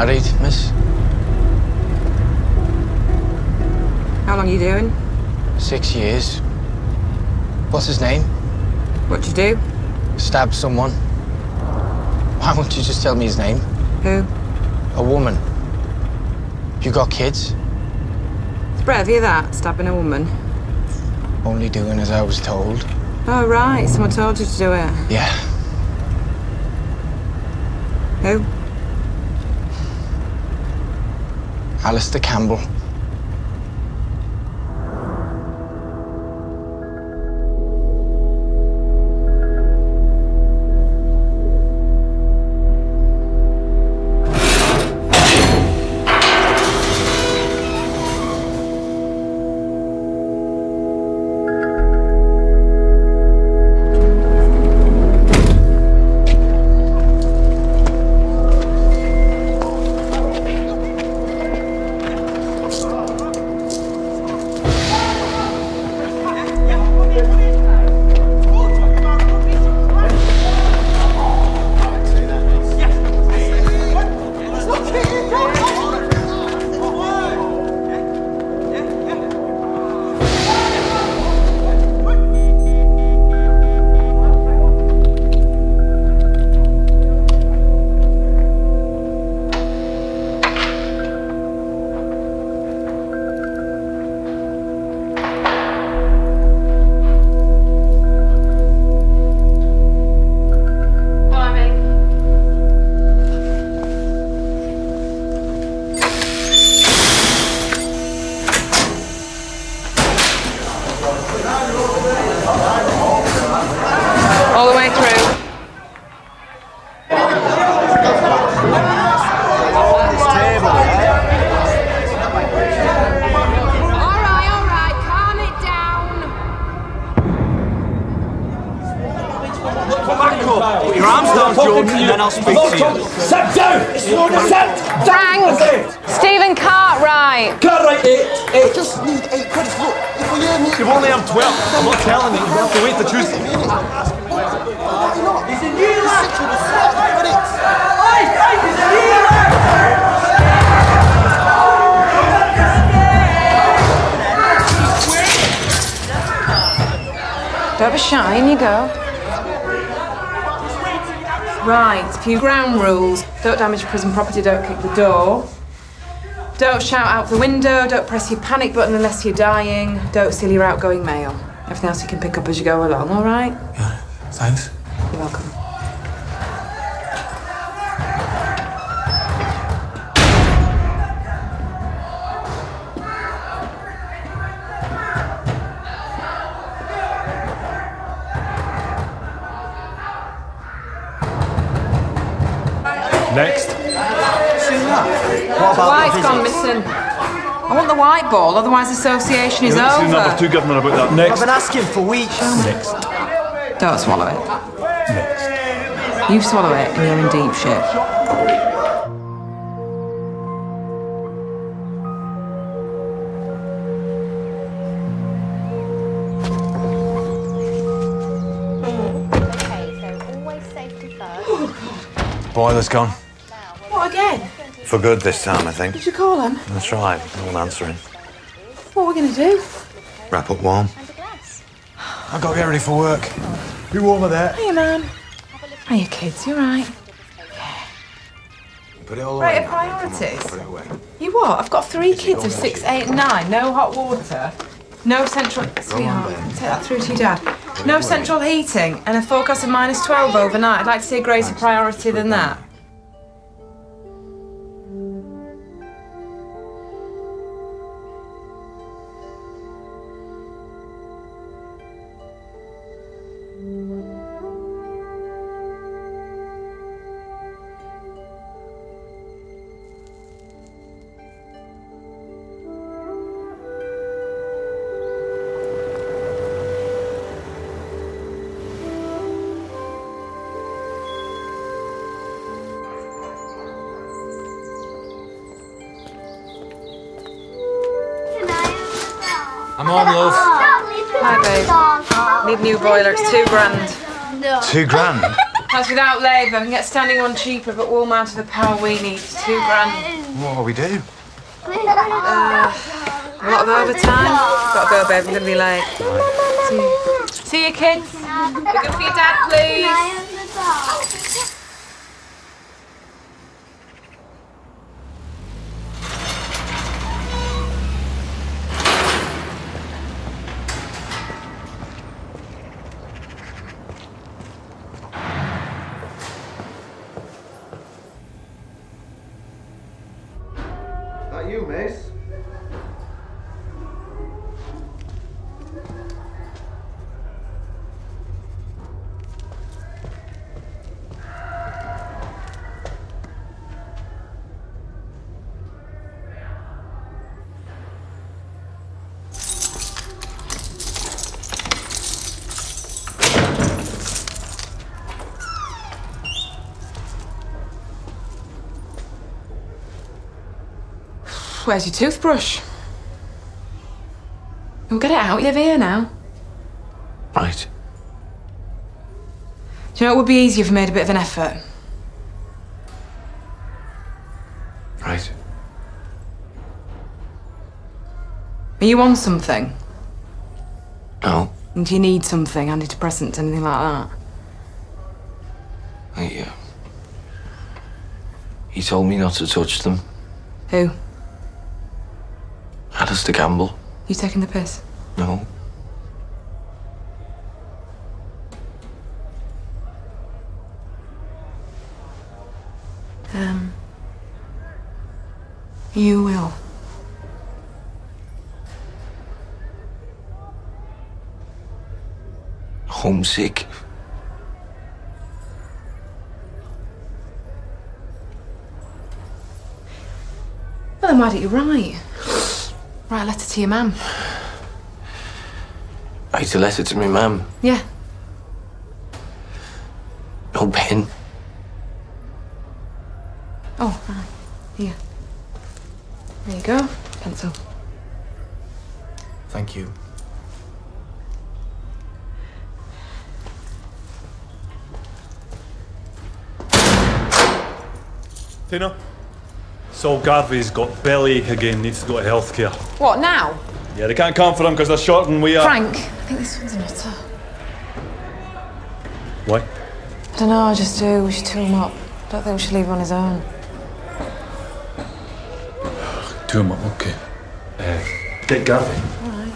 married, miss. How long are you doing? 6 years. What's his name? What'd you do? Stabbed someone. Why won't you just tell me his name? Who? A woman. You got kids? It's brave of you, that, stabbing a woman. Only doing as I was told. Oh, right. Someone told you to do it. Yeah. Who? Alistair Campbell. All the way through. All right, calm it down. Back up. Put your arms down, Jordan, and then I'll speak to you. Sit down! Sit down! Frank! Stephen Cartwright! Cartwright, eight. I just need 8 quid. Look, if we hear me... You've only had 12. I'm not telling you. You have to wait to choose. He's a new lad! Don't be shy, in you go. Right, a few ground rules. Don't damage prison property, don't kick the door. Don't shout out the window, don't press your panic button unless you're dying. Don't steal your outgoing mail. Everything else you can pick up as you go along, all right? Yeah, thanks. You're welcome. Next. What The white's gone missing. I want the white ball, otherwise the association is You're number over. 2 governor about that. I've Next. been asking for weeks. Next. Don't swallow it. Next. You swallow it and you're in deep shit. Okay, so always safety first. Boiler's gone. What again? For good this time, I think. Did you call him? That's right. No one answering. What are we going to do? Wrap up warm. And a glass. I've got to get ready for work. Be warmer there. Hiya, man. Hiya, kids. You right? Put it all Right, away. of priorities. Put it away. You what? I've got 3 kids of 6, 8, and 9. No hot water. No central... Sweetheart, take that through to your dad. No central heating and a forecast of -12 overnight. I'd like to see a greater priority than that. I'm on, love. Hi, babe. Need new boiler. It's £2 grand. $2 grand? That's without labour. I can get standing one cheaper, but wall mounted the power we need. It's £2,000. What will we do? A lot of overtime. Gotta go, babe. I'm gonna be late. See you, kids. Be good for your dad, please. That you, miss? Where's your toothbrush? We'll get it out. You live here now. Right. Do you know it would be easier if we made a bit of an effort? Right. Are you on something? No. And do you need something? Antidepressants, anything like that? He told me not to touch them. Who? Alistair Campbell. You taking the piss? No. You will. Homesick. Well, then why don't you write? Write a letter to your mum. Write a letter to my mum. Yeah. No pen. Oh, right. Here. There you go. Pencil. Thank you. Tina? Saul Garvey's got bellyache again, needs to go to healthcare. What, now? Yeah, they can't come for him because they're short and we are. Frank, I think this one's a nutter. Why? I don't know, I just do. We should tool him up. Don't think we should leave him on his own. Two him up, okay. Get Garvey. All right.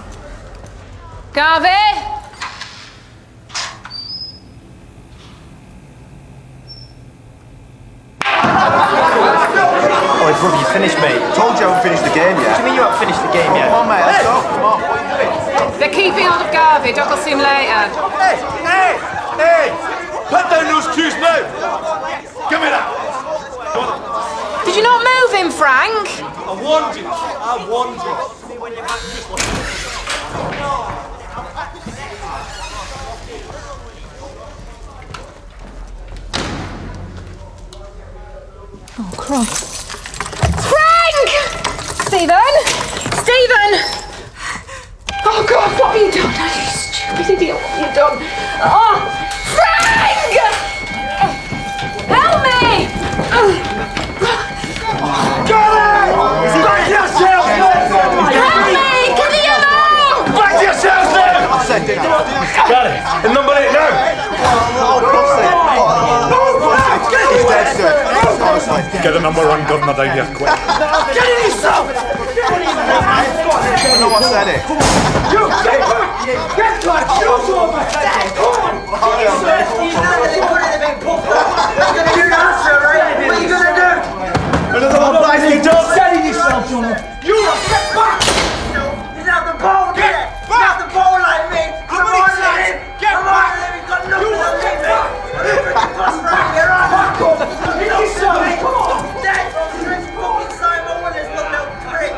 Garvey! Oh, brother, you finished, mate. Told you I haven't finished the game yet. What do you mean you haven't finished the game yet? Come on, mate, let's go. Come on, what are you doing? They're keeping hold of Garvey. Doc will see him later. Hey! Put down those cues now! Give me that! Did you not move him, Frank? I warned you! I warned you! Oh, Christ. Frank! Stephen! Stephen! Oh, God, what have you done? You stupid idiot, what have you done? Oh, Frank! Help me! Back to yourselves! Help me! Can you hear me? Back to yourselves now! I said, didn't I? Gary, in number 8 now! He's dead, sir. Honestly. Get the number 1 governor down here, quick. Get in yourself! I know I said it. You get my shoes over! Another one bites you, don't steady yourself, Jonah! You get back! He's out the ball, Get He's out the ball like me! Come on, let him! Get Come back! on, let him! He's got nothing on me, mate! Back up! Get yourself! Come on! Dead! He's fucking Simon Willis, little prick!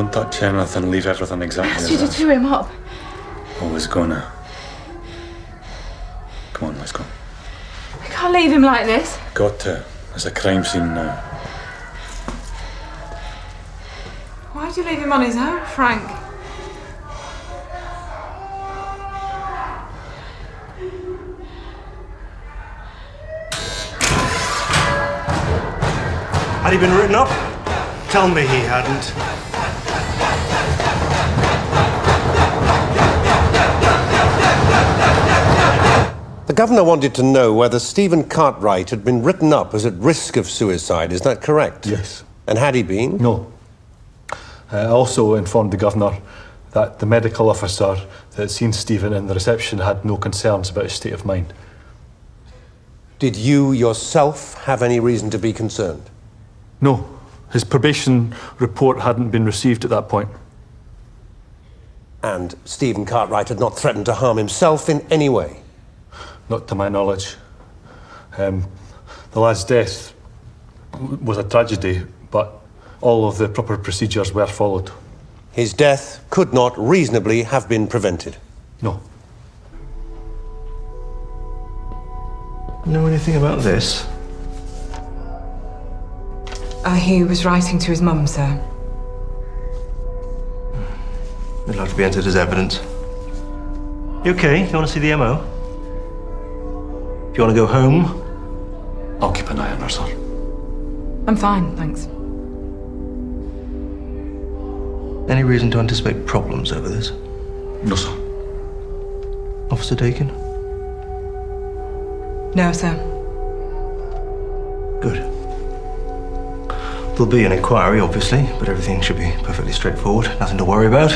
Don't touch anything, leave everything exactly Asked as you to it is. cheer him up. Always gonna. Come on, let's go. We can't leave him like this. Got to. There's a crime scene now. Why'd you leave him on his own, Frank? Had he been written up? Tell me he hadn't. The governor wanted to know whether Stephen Cartwright had been written up as at risk of suicide. Is that correct? Yes. And had he been? No. I also informed the governor that the medical officer that had seen Stephen in the reception had no concerns about his state of mind. Did you yourself have any reason to be concerned? No. His probation report hadn't been received at that point. And Stephen Cartwright had not threatened to harm himself in any way? Not to my knowledge. The lad's death was a tragedy, but all of the proper procedures were followed. His death could not reasonably have been prevented? No. Know anything about this? He was writing to his mum, sir. It'd like to be entered as evidence. You okay? You want to see the MO? If you want to go home, I'll keep an eye on her, sir. I'm fine, thanks. Any reason to anticipate problems over this? No, sir. Officer Dakin? No, sir. Good. There'll be an inquiry, obviously, but everything should be perfectly straightforward. Nothing to worry about.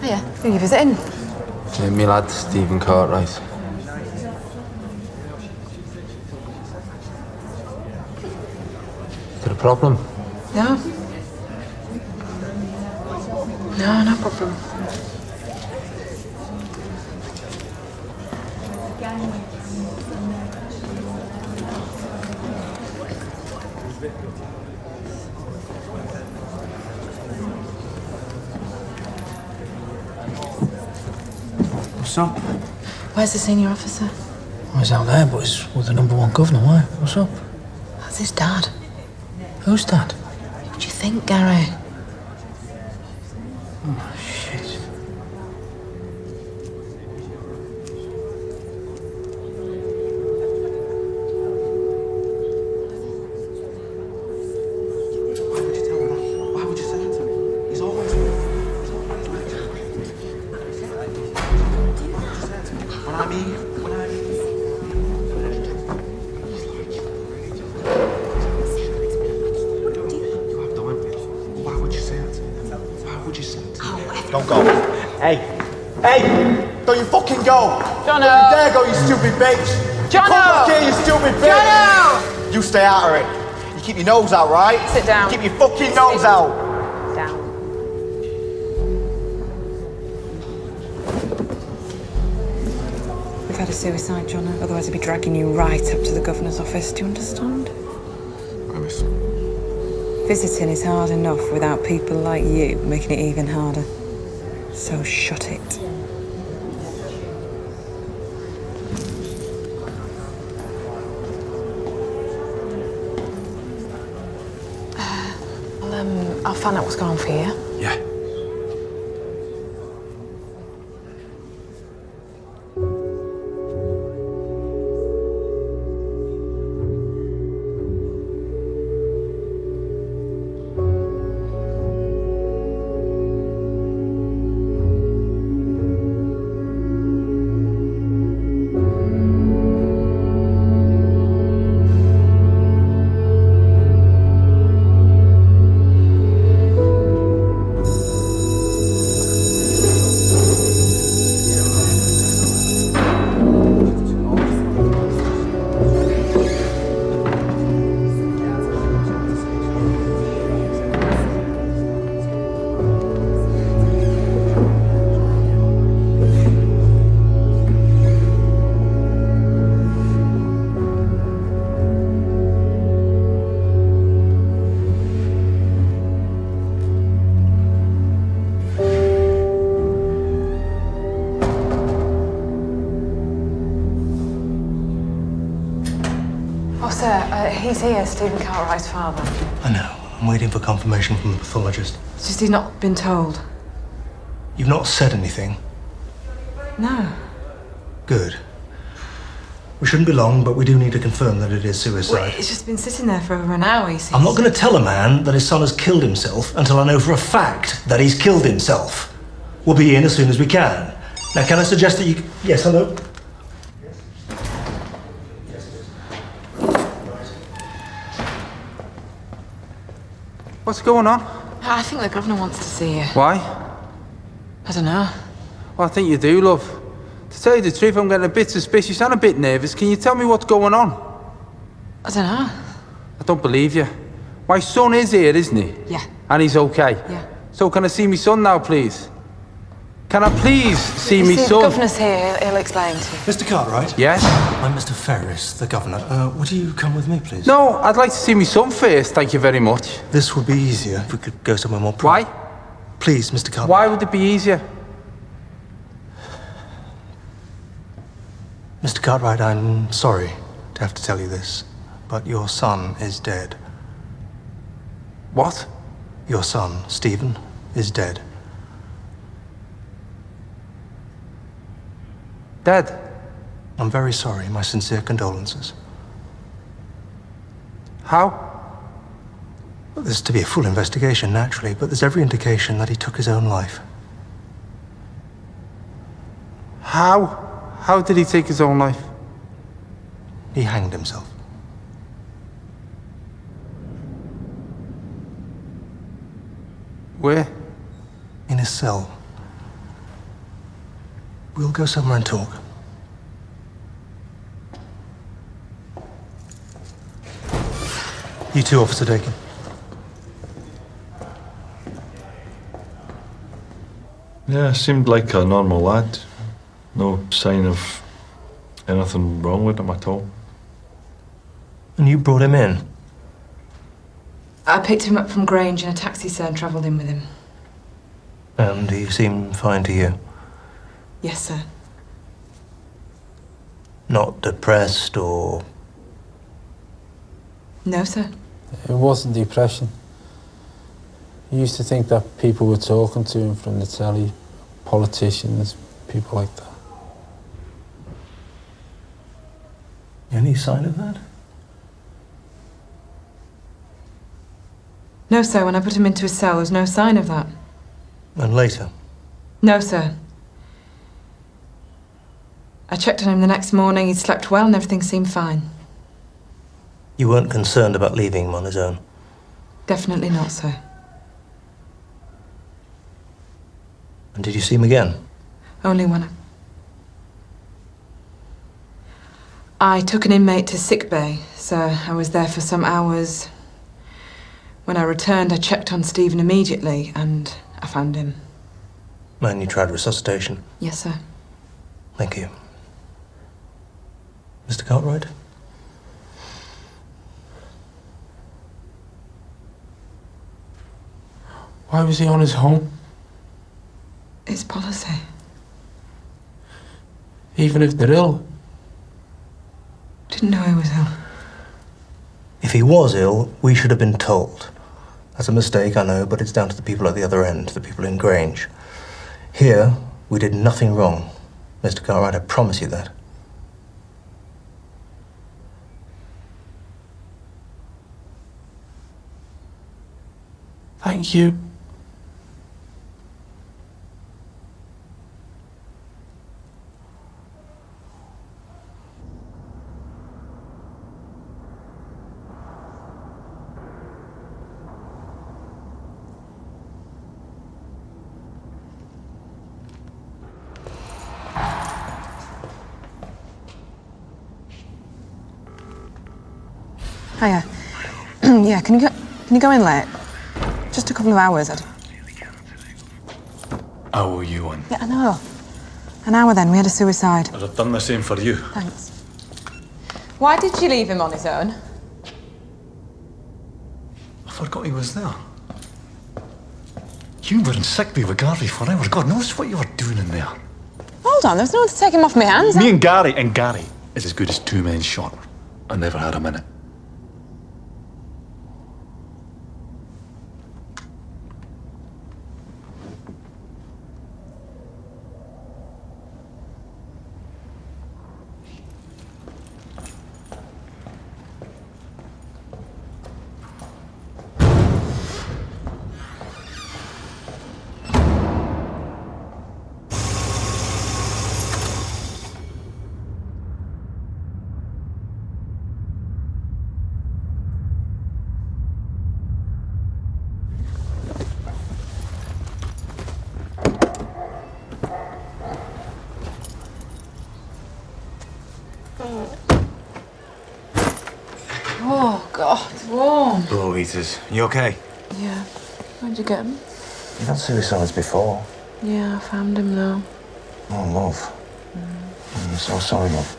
Hiya, who are you visiting? Me lad, Stephen Cartwright. Is there a problem? No. No, no problem. What's up? Where's the senior officer? I was out there, but he's with the #1 governor. Why? What's up? That's his dad. Who's dad? What do you think, Gary? Oh, shit. Why would you tell me that? Why would you say that to me? He's always when I'm here, you have done it. Why would you say that to me? Why would you say that to me? Don't go. Hey! Hey! Don't you fucking go! Jono! Don't you dare go, you stupid bitch! Jono! Come back here, you stupid bitch! Jono! You stay out of it. You keep your nose out, right? Sit down. Keep your fucking nose out. Down. We've had a suicide, Jono. Otherwise, I'd be dragging you right up to the governor's office. Do you understand? Promise. Visiting is hard enough without people like you making it even harder. So shut it. I'll find out what's going on for you. Yeah. He's here, Stephen Cartwright's father. I know. I'm waiting for confirmation from the pathologist. It's just he's not been told. You've not said anything? No. Good. We shouldn't be long, but we do need to confirm that it is suicide. Well, it's just been sitting there for over an hour, you see. I'm not going to tell a man that his son has killed himself until I know for a fact that he's killed himself. We'll be in as soon as we can. Now, can I suggest that you... Yes, hello? What's going on? I think the governor wants to see you. Why? I don't know. Well, I think you do, love. To tell you the truth, I'm getting a bit suspicious and a bit nervous. Can you tell me what's going on? I don't know. I don't believe you. My son is here, isn't he? Yeah. And he's okay? Yeah. So can I see my son now, please? Can I please see me The son? governor's here, he'll explain to you. Mr. Cartwright? Yes? I'm Mr. Ferris, the governor. Would you come with me, please? No, I'd like to see my son first, thank you very much. This would be easier if we could go somewhere more Why? Please, Mr. Cartwright. Why would it be easier? Mr. Cartwright, I'm sorry to have to tell you this, but your son is dead. What? Your son, Stephen, is dead. Dead? I'm very sorry. My sincere condolences. How? Well, there's to be a full investigation, naturally, but there's every indication that he took his own life. How? How did he take his own life? He hanged himself. Where? In his cell. We'll go somewhere and talk. You too, Officer Dakin. Yeah, seemed like a normal lad. No sign of anything wrong with him at all. And you brought him in? I picked him up from Grange in a taxi, sir, and travelled in with him. And he seemed fine to you? Yes, sir. Not depressed or... No, sir. It wasn't depression. He used to think that people were talking to him from the telly, politicians, people like that. Any sign of that? No, sir. When I put him into his cell, there was no sign of that. And later? No, sir. I checked on him the next morning. He'd slept well and everything seemed fine. You weren't concerned about leaving him on his own? Definitely not, sir. And did you see him again? Only when I took an inmate to sick bay, so I was there for some hours. When I returned, I checked on Stephen immediately, and I found him. And you tried resuscitation? Yes, sir. Thank you. Mr. Cartwright? Why was he on his own? It's policy. Even if they're ill? Didn't know he was ill. If he was ill, we should have been told. That's a mistake, I know, but it's down to the people at the other end, the people in Grange. Here, we did nothing wrong. Mr. Cartwright, I promise you that. Thank you. Hiya. Yeah, can you go in late? Just a couple of hours. I owe you one. Yeah, I know. An hour then, we had a suicide. I'd have done the same for you. Thanks. Why did you leave him on his own? I forgot he was there. You were in sick bay with Gary for hours. God knows what you were doing in there. Hold on, there's no one to take him off my hands. Me and Gary is as good as two men short. I never had a minute. liters. You okay? Yeah. Where'd you get him? You've had suicides before. Yeah, I found him though. Oh, love. I'm so sorry, love.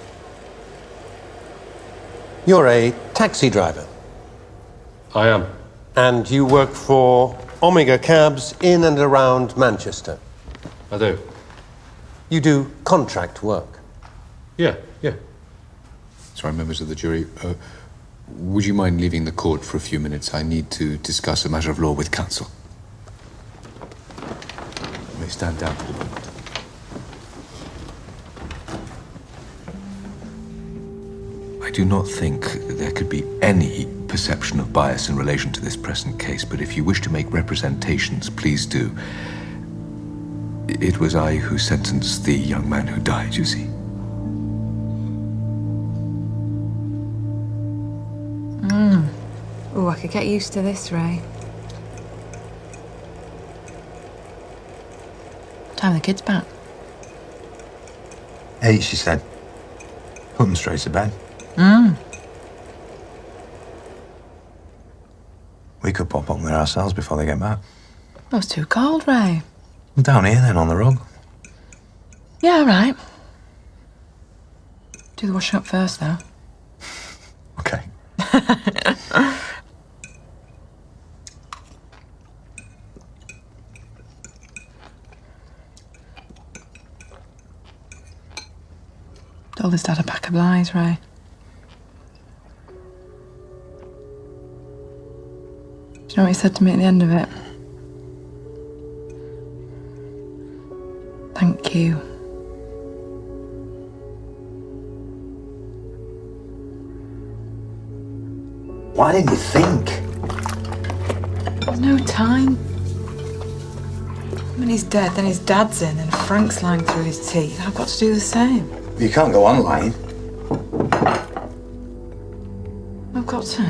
You're a taxi driver. I am. And you work for Omega Cabs in and around Manchester. I do. You do contract work. Yeah. Sorry, members of the jury. Would you mind leaving the court for a few minutes? I need to discuss a matter of law with counsel. You may stand down for the moment. I do not think there could be any perception of bias in relation to this present case, but if you wish to make representations, please do. It was I who sentenced the young man who died, you see. Oh, I could get used to this, Ray. Time the kids back. 8, she said. Put them straight to bed. We could pop up there ourselves before they get back. Oh, it's too cold, Ray. Down here then, on the rug. Yeah, all right. Do the washing up first, though. Okay. Told his dad a pack of lies, Ray. Do you know what he said to me at the end of it? Thank you. Why didn't you think? There's no time. When he's dead, then his dad's in, and Frank's lying through his teeth. I've got to do the same. You can't go on lying. I've got to.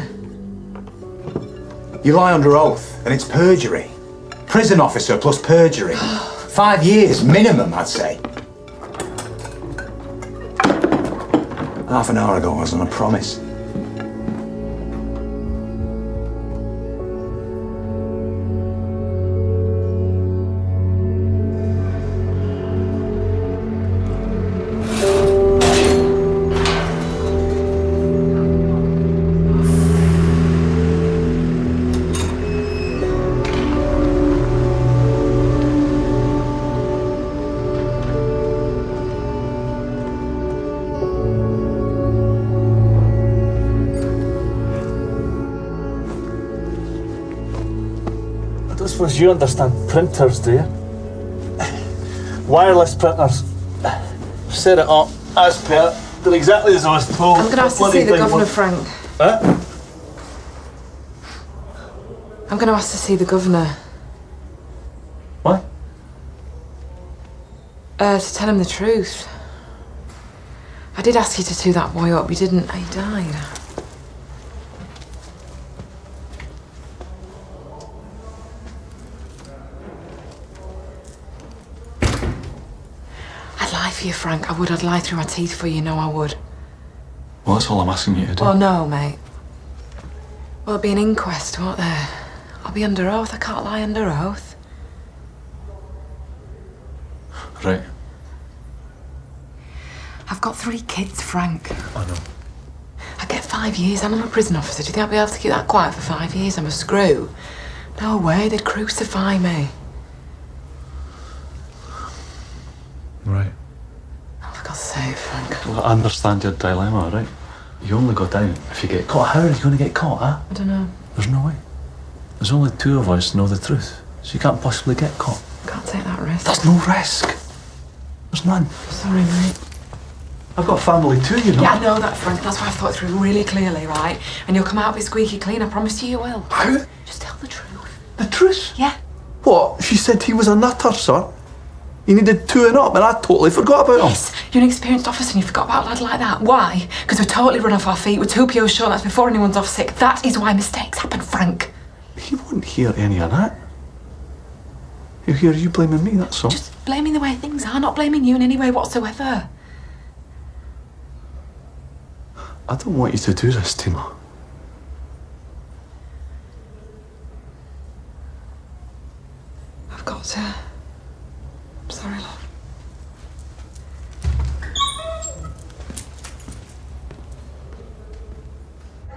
You lie under oath, and it's perjury. Prison officer plus perjury. 5 years minimum, I'd say. Half an hour ago, I was on a promise. I don't suppose you understand printers, do you? Wireless printers. Set it up as per. They're exactly as I was told. I'm going to ask to see the governor, Frank. Huh? I'm going to ask to see the governor. What? To tell him the truth. I did ask you to do that boy up. You didn't. He died. I'd lie for you, Frank. I would. I'd lie through my teeth for you. You know I would. Well, that's all I'm asking you to do. Well, no, mate. Well, there'll be an inquest, won't there? I'll be under oath. I can't lie under oath. Right. I've got 3 kids, Frank. I know. I get 5 years and I'm a prison officer. Do you think I'll be able to keep that quiet for 5 years? I'm a screw. No way, they'd crucify me. Right. Oh, for God's sake, Frank. Well, I understand your dilemma, right? You only go down if you get caught. How are you going to get caught, huh? I don't know. There's no way. There's only 2 of us know the truth, so you can't possibly get caught. Can't take that risk. There's no risk. There's none. Sorry, mate. I've got a family too, you know. Yeah, I know that, Frank. That's why I've thought through really clearly, right? And you'll come out of it squeaky clean. I promise you will. How? Just tell the truth. The truth? Yeah. What? She said he was a nutter, sir. He needed 2-ing up, and I totally forgot about him. Yes, you're an experienced officer and you forgot about a lad like that. Why? Because we're totally run off our feet. We're 2 POs short. That's before anyone's off sick. That is why mistakes happen, Frank. He wouldn't hear any of that. He'll hear you blaming me, that's all. Just blaming the way things are, not blaming you in any way whatsoever. I don't want you to do this, Tina.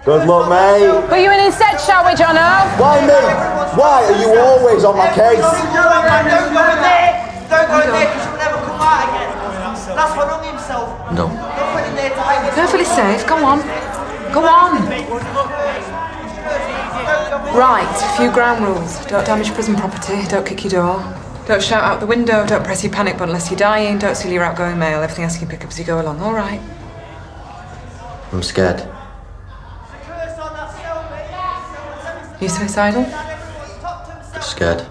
Good luck, mate. Put you in instead, shall we, Jono? Why me? Why are you always on my case? Don't go in there. Don't go in there because you'll never come out again. That's what hung himself. No. Don't put in there to hang yourself. Perfectly safe. Go on. Go on. Right, a few ground rules. Don't damage prison property. Don't kick your door. Don't shout out the window. Don't press your panic button unless you're dying. Don't steal your outgoing mail. Everything else you can pick up as you go along. All right. I'm scared. You suicidal? Scared.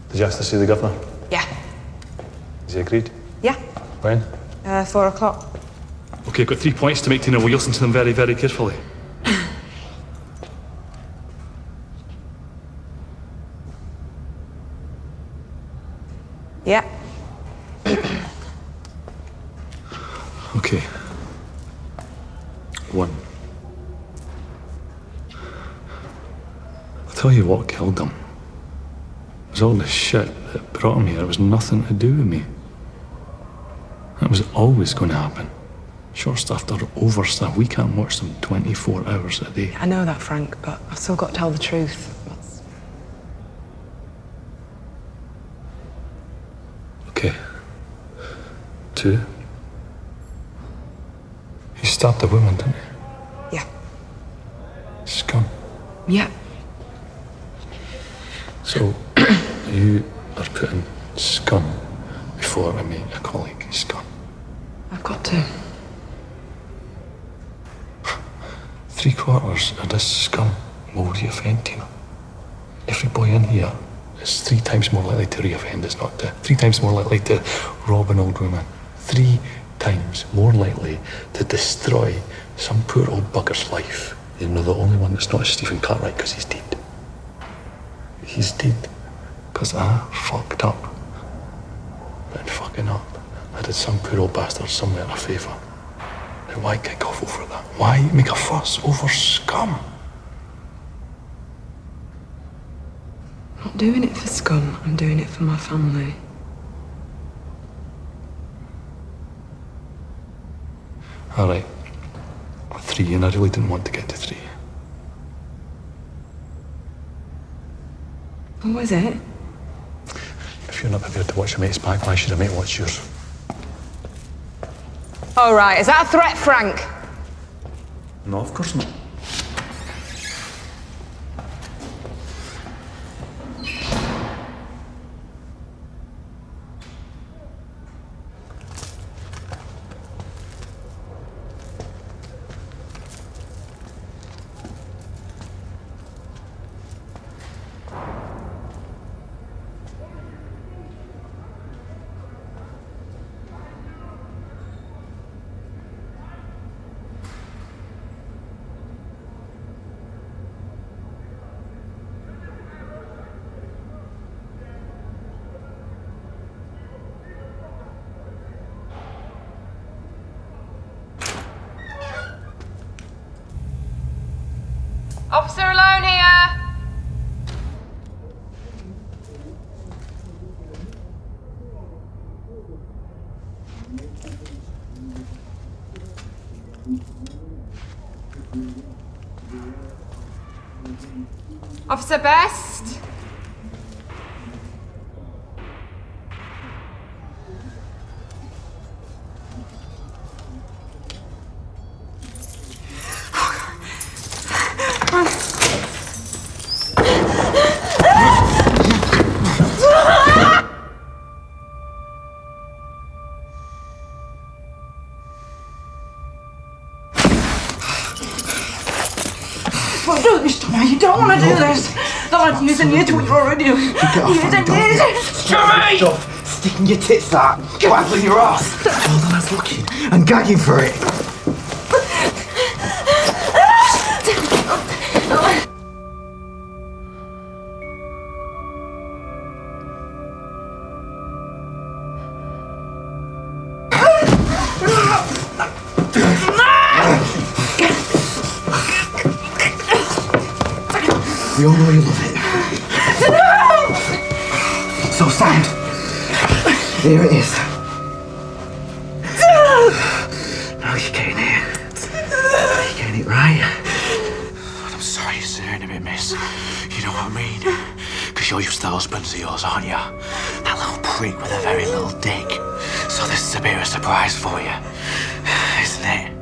Did you ask to see the governor? Yeah. Has he agreed? Yeah. When? 4 o'clock. Okay, I've got 3 points to make to know. Will you listen to them very, very carefully? Yeah. Okay. 1. I'll tell you what killed him. It was all the shit that brought him here. It was nothing to do with me. That was always going to happen. Short staffed or overstaffed. We can't watch them 24 hours a day. I know that, Frank, but I've still got to tell the truth. Okay. 2. He stabbed a woman, didn't he? Yeah. Scum. Yeah. So, you are putting scum before I meet a colleague. Scum. I've got to. 3/4 of this scum will reoffend, Tina. Every boy in here is 3 times more likely to reoffend as not to. 3 times more likely to rob an old woman. 3 times more likely to destroy some poor old bugger's life. You know, the only one that's not is Stephen Cartwright, because he's dead. He's dead because I fucked up. But in fucking up, I did some poor old bastard somewhere a favour. Now why kick off over that? Why make a fuss over scum? I'm not doing it for scum. I'm doing it for my family. All right. 3, and I really didn't want to get to 3. What was it? If you're not prepared to watch your mate's back, why should a mate watch yours? All right, is that a threat, Frank? No, of course not. Officer alone here. Officer Best. Well, do this to me. You don't want to do this. Don't want to use any to what you're already doing. Get off Use me, it. Stop sticking your tits out. Go out with your ass. Well, that's looking and gagging for it. We all know you love it. So stand. Here it is. Now you're getting it. You're getting it right. I'm sorry you're staring a bit, miss. You know what I mean? Because you're used to husbands of yours, aren't you? That little prick with a very little dick. So this is a bit of a surprise for you, isn't it?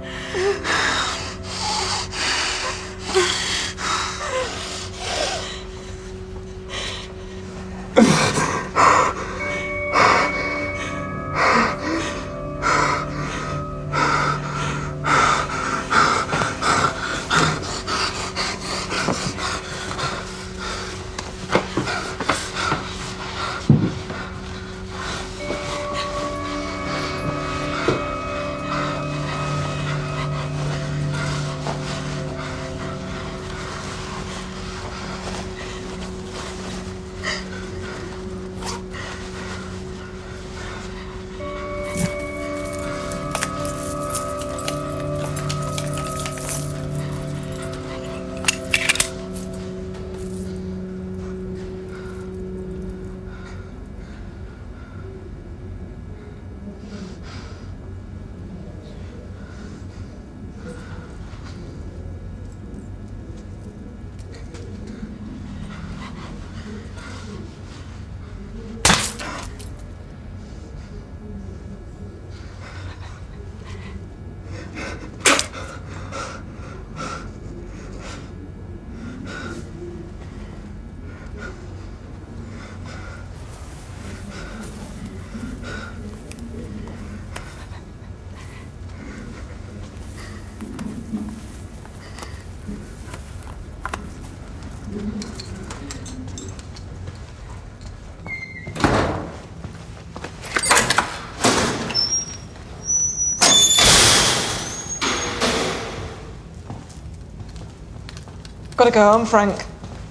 Gotta go home, Frank.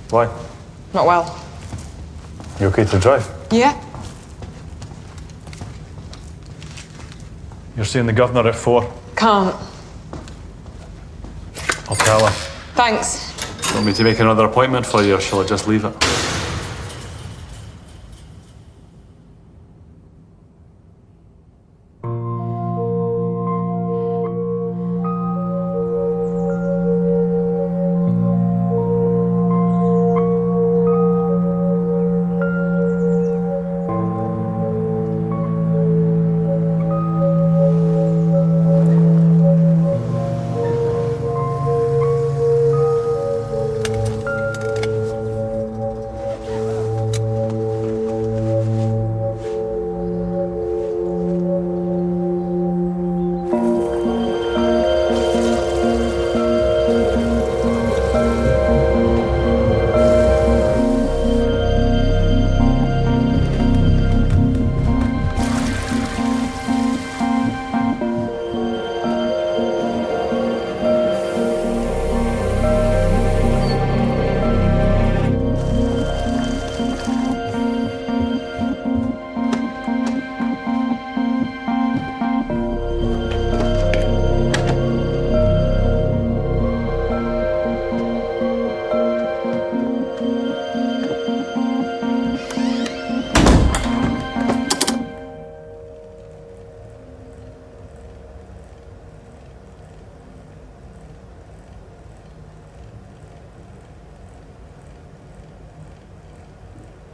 Why? Not well. You okay to drive? Yeah? You're seeing the governor at 4. Can't. I'll tell her. Thanks. Want me to make another appointment for you, or shall I just leave it?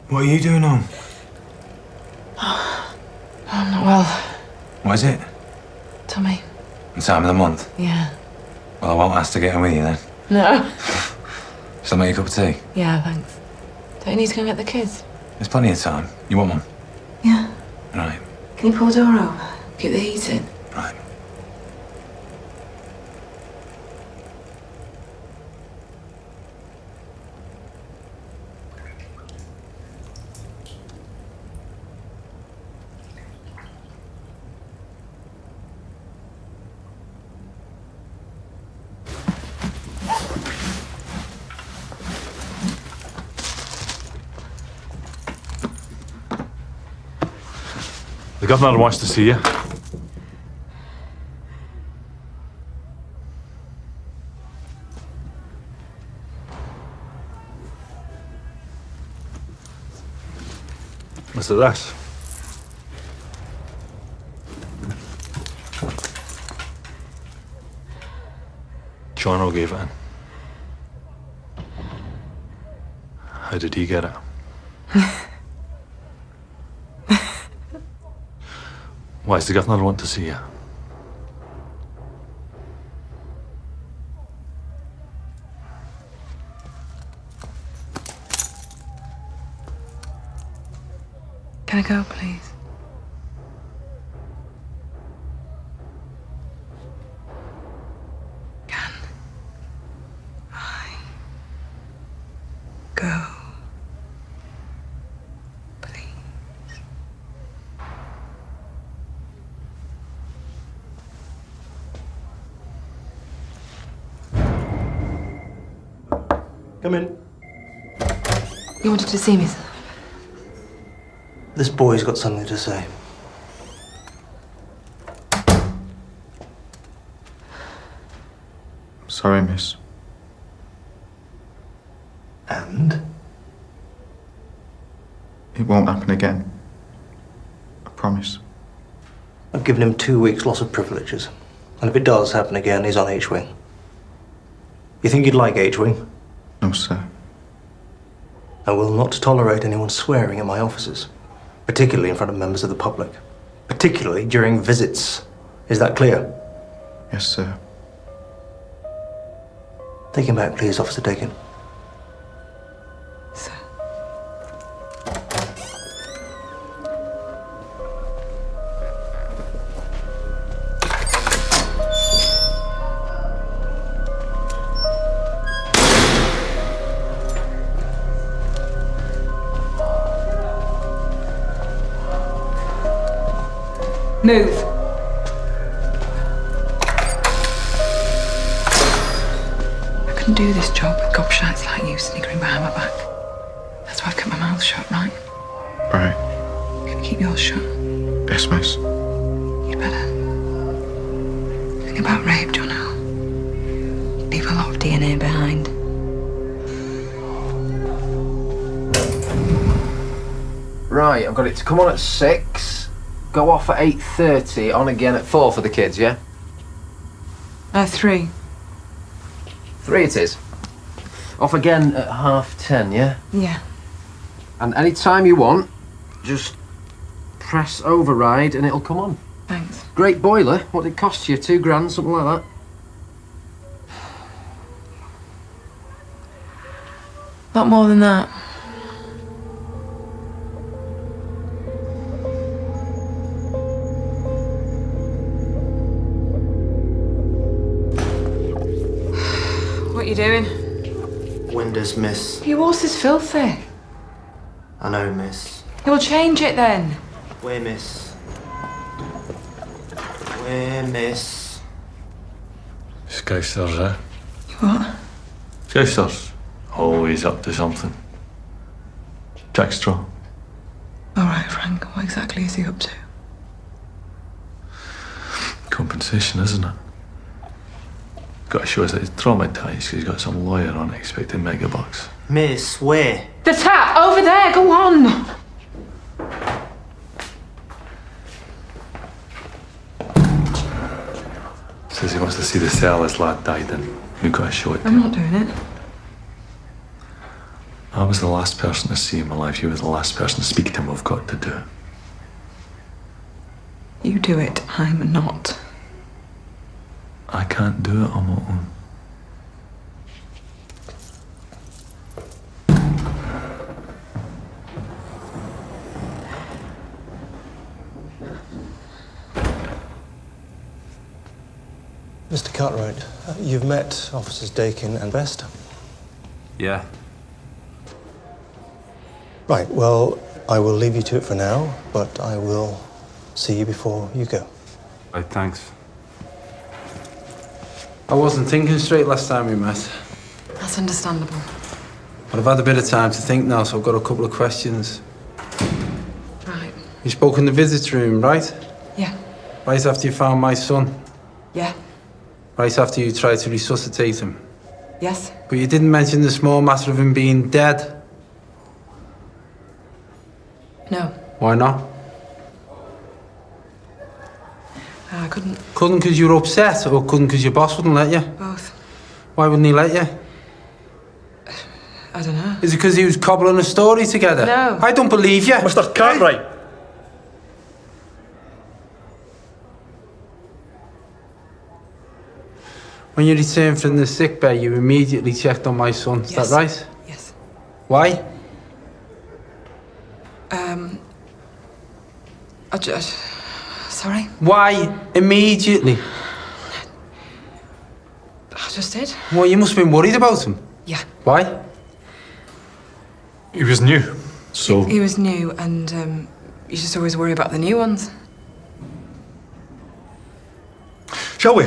What are you doing home? I'm not well. What is it? Tummy. The time of the month? Yeah. Well, I won't ask to get in with you then. No. Shall I make you a cup of tea? Yeah, thanks. Don't you need to go and get the kids? There's plenty of time. You want one? Yeah. Right. Can you pull the door over? Keep the heat in. Right. The governor wants to see you. What's the rest? Jono gave it in. How did he get it? Why does the governor want to see you? Can I go, please? Can I go, please? Come in. You wanted to see me, sir? This boy's got something to say. Sorry, miss. And? It won't happen again. I promise. I've given him 2 weeks loss of privileges. And if it does happen again, he's on H-Wing. You think you'd like H-Wing? No, sir. I will not tolerate anyone swearing at my officers, particularly in front of members of the public, particularly during visits. Is that clear? Yes, sir. Take him back, please, Officer Dakin. Sir. Move. I couldn't do this job with gobshites like you sniggering behind my back. That's why I've kept my mouth shut, right? Right. Can you keep yours shut? Yes, miss. You'd better. Think about rape, Jono. Leave a lot of DNA behind. Right, I've got it to come on at 6. Go off at 8:30, on again at 4 for the kids, yeah? 3. 3 it is. Off again at 10:30, yeah? Yeah. And any time you want, just press override and it'll come on. Thanks. Great boiler. What did it cost you? £2,000, something like that? Lot more than that. What are you doing? Windows, miss. Your horse is filthy. I know, miss. You'll change it then. Where, miss? Where, miss? Scousers, eh? What? Scousers. Always up to something. Jack Straw. All right, Frank. What exactly is he up to? Compensation, isn't it? Got to show us that he's traumatised because he's got some lawyer on expecting megabucks. Miss, where? The tap! Over there! Go on! Says he wants to see the cell his lad died in. We've got to show it. I'm not doing it. I was the last person to see him alive. You were the last person to speak to him. We've got to do it. You do it. I'm not. I can't do it on my own. Mr. Cartwright, you've met Officers Dakin and Best? Yeah. Right, well, I will leave you to it for now, but I will see you before you go. Right, thanks. I wasn't thinking straight last time we met. That's understandable. But I've had a bit of time to think now, so I've got a couple of questions. Right. You spoke in the visits room, right? Yeah. Right after you found my son? Yeah. Right after you tried to resuscitate him? Yes. But you didn't mention the small matter of him being dead. No. Why not? I couldn't. Couldn't because you were upset, or couldn't because your boss wouldn't let you? Both. Why wouldn't he let you? I don't know. Is it because he was cobbling a story together? No. I don't believe you. Mr. Cartwright! When you returned from the sick bay, you immediately checked on my son. Is that right? Yes. Why? Sorry? Why immediately? I just did. Well, you must have been worried about him. Yeah. Why? He was new, so... He was new, and you just always worry about the new ones. Shall we?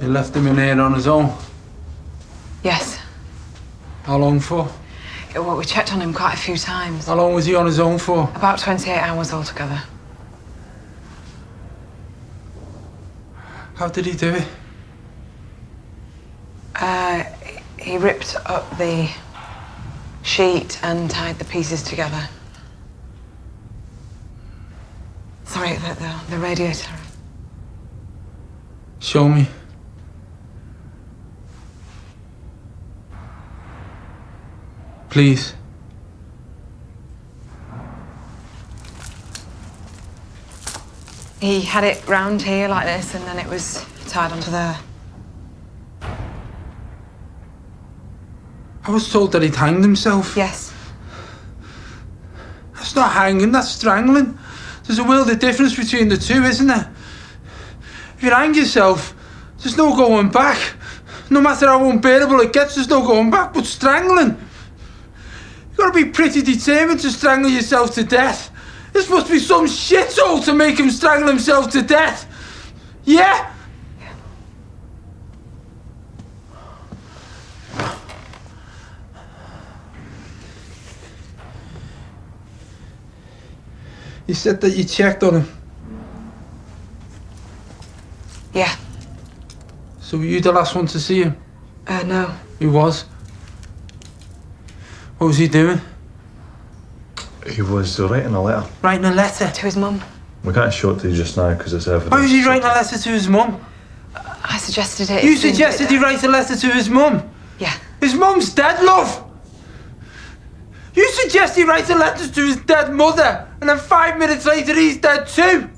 You left him in here on his own? Yes. How long for? Well, we checked on him quite a few times. How long was he on his own for? About 28 hours altogether. How did he do it? He ripped up the sheet and tied the pieces together. Sorry, the radiator. Show me. Please. He had it round here like this, and then it was tied onto there. I was told that he'd hanged himself. Yes. That's not hanging, that's strangling. There's a world of difference between the two, isn't there? If you hang yourself, there's no going back. No matter how unbearable it gets, there's no going back. But strangling, you've got to be pretty determined to strangle yourself to death. This must be some shithole to make him strangle himself to death. Yeah? You said that you checked on him. Yeah. So were you the last one to see him? No. Who was? What was he doing? He was writing a letter. Writing a letter? To his mum. We can't show it to you just now because it's evidence. Why was he writing a letter to his mum? I suggested it. You suggested he write a letter to his mum? Yeah. His mum's dead, love! You suggest he writes a letter to his dead mother, and then 5 minutes later he's dead too!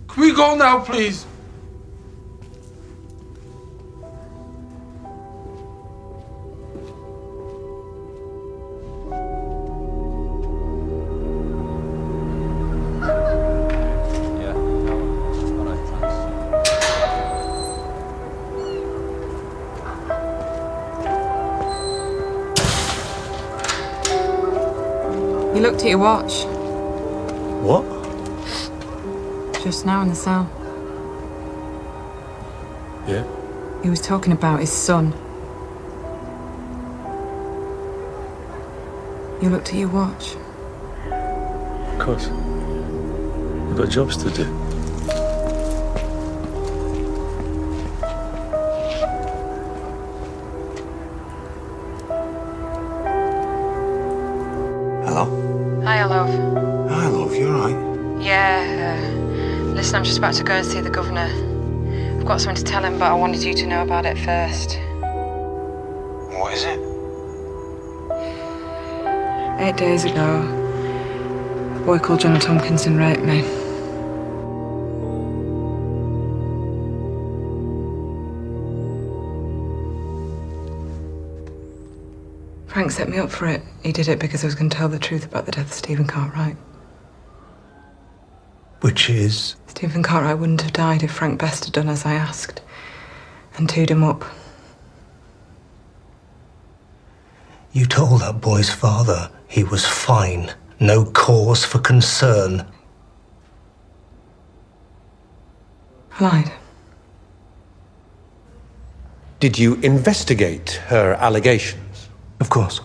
Can we go now, please? You looked at your watch. What? Just now in the cell. Yeah? He was talking about his son. You looked at your watch. Of course. We've got jobs to do. Hello? Hi, love. Hi, love, you alright? Yeah, listen, I'm just about to go and see the governor. I've got something to tell him, but I wanted you to know about it first. What is it? 8 days ago, a boy called John Tompkinson raped me. Frank set me up for it. He did it because I was going to tell the truth about the death of Stephen Cartwright. Which is? Stephen Cartwright wouldn't have died if Frank Best had done as I asked and teed him up. You told that boy's father he was fine, no cause for concern. I lied. Did you investigate her allegations? Of course.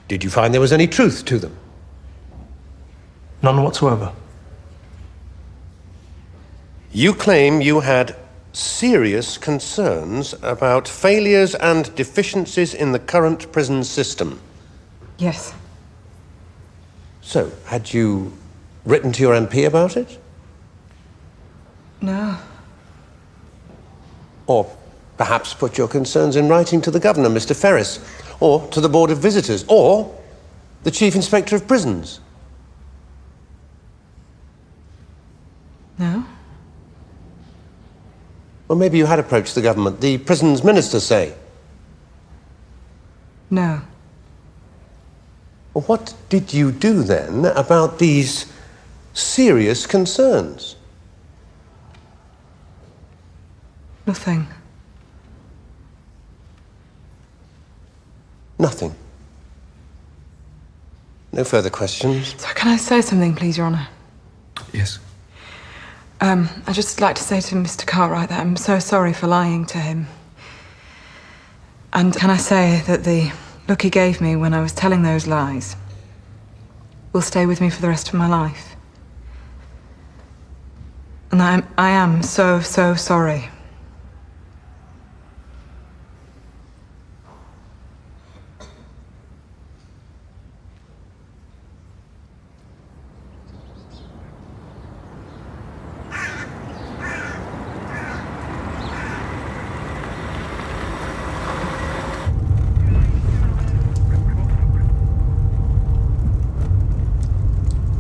Did you find there was any truth to them? None whatsoever. You claim you had serious concerns about failures and deficiencies in the current prison system. Yes. So, had you written to your MP about it? No. Or perhaps put your concerns in writing to the Governor, Mr. Ferris, or to the Board of Visitors, or the Chief Inspector of Prisons? No. Well, maybe you had approached the government, the prisons minister, say. No. Well, what did you do then about these serious concerns? Nothing. Nothing. No further questions? So can I say something, please, Your Honour? Yes. I'd just like to say to Mr. Cartwright that I'm so sorry for lying to him. And can I say that the look he gave me when I was telling those lies will stay with me for the rest of my life? And I am so, so sorry.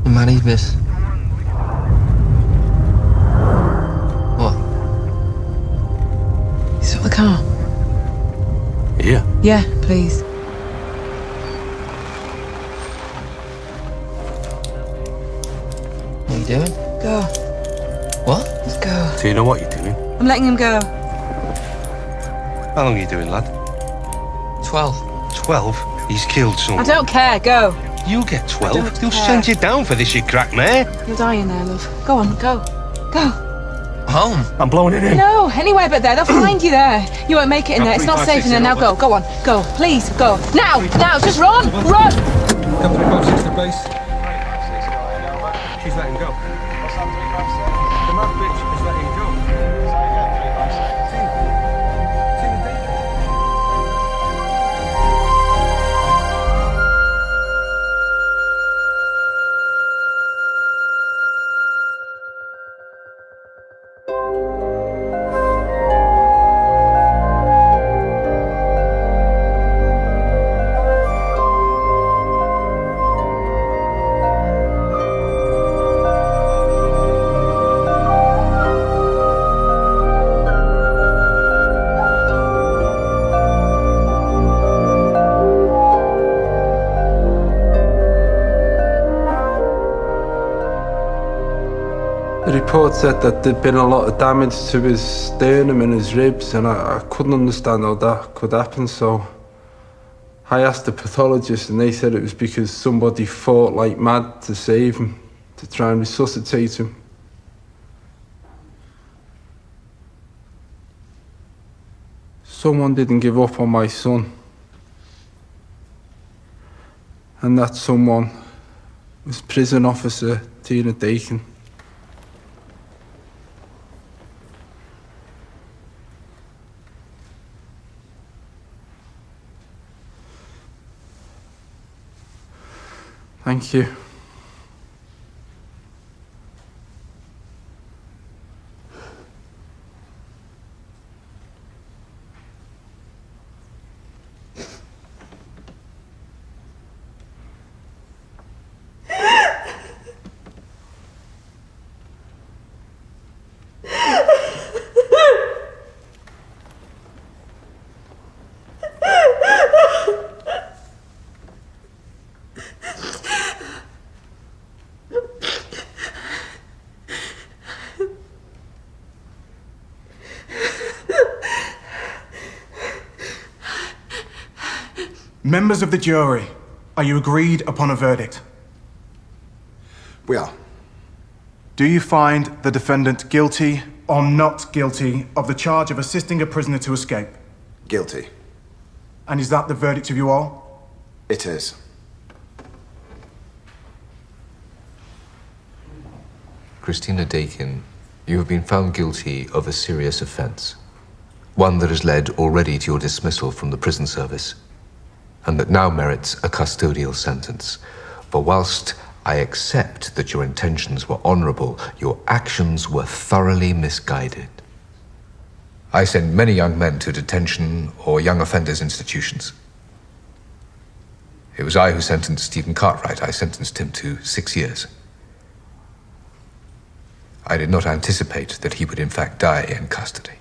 Married, miss. What? Is it the car? Here? Yeah, please. What are you doing? Go. What? Just go. So you know what you're doing? I'm letting him go. How long are you doing, lad? 12. 12? He's killed I someone. don't care. Go. You get 12? don't They'll care. send you down for this, you crack mare. You're dying there, love. Go on, go. Go. Home? I'm blowing it in. No, anywhere but there. They'll find you there. You won't make it in there. It's not safe in there. Now go. Go on. Go. Please, go. Now. Now. Just run. Run. Company 560 base. She's letting go. The mad bitch is letting go. The report said that there'd been a lot of damage to his sternum and his ribs, and I couldn't understand how that could happen, so I asked the pathologist and they said it was because somebody fought like mad to save him, to try and resuscitate him. Someone didn't give up on my son. And that someone was prison officer Tina Dakin. Thank you. Members of the jury, are you agreed upon a verdict? We are. Do you find the defendant guilty or not guilty of the charge of assisting a prisoner to escape? Guilty. And is that the verdict of you all? It is. Christina Dakin, you have been found guilty of a serious offence. One that has led already to your dismissal from the prison service, and that now merits a custodial sentence. For whilst I accept that your intentions were honourable, your actions were thoroughly misguided. I send many young men to detention or young offenders institutions. It was I who sentenced Stephen Cartwright. I sentenced him to 6 years. I did not anticipate that he would in fact die in custody.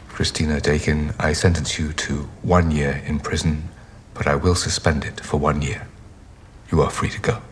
Christina Dakin, I sentence you to 1 year in prison, but I will suspend it for 1 year. You are free to go.